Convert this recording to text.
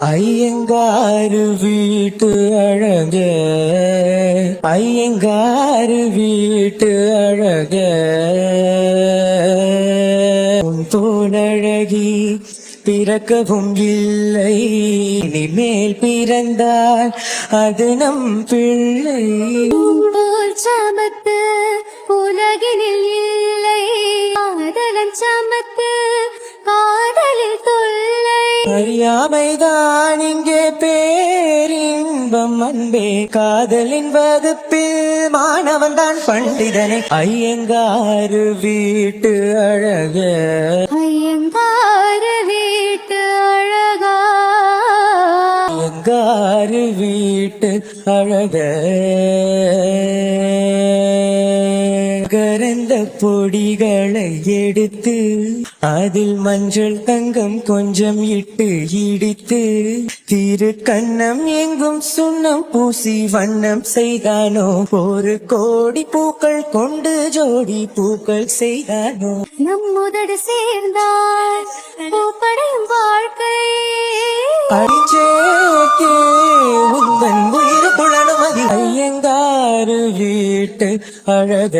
ஐயங்காரு வீட்டு அழக, ஐயங்காரு வீட்டு அழக, உன் தோழழகி பிறக்கவும் இல்லை, இனிமேல் பிறந்தால் அது நம் பிள்ளை. போல் சமத்து உலகினில் இல்லை, காதலன் சமத்து காதலில் தொல்லை. அறியாமைதான் இங்கே பேரின்பம் அன்பே, காதலின் வகுப்பில் மாணவன் தான் பண்டிதனை. ஐயங்காரு வீட்டு அழக, ஐயங்காரு வீட்டு அழகா, ஐயங்காரு வீட்டு அழக. கரந்த பொடிகளை எடுத்து அதில் மஞ்சள் தங்கம் கொஞ்சம் இட்டு இடித்து திரு கண்ணம் எங்கும் சுண்ணம் பூசி வண்ணம் செய்தானோ, ஒரு கோடி பூக்கள் கொண்டு ஜோடி பூக்கள் செய்தானோ. நம் முதடு சேர்ந்தால் பூப்படையும் வாழ்க்கை, அடிச்சேக்கே உந்தன் உயிர் புலனுமதி. ஐயங்காரு வீட்டு அழக.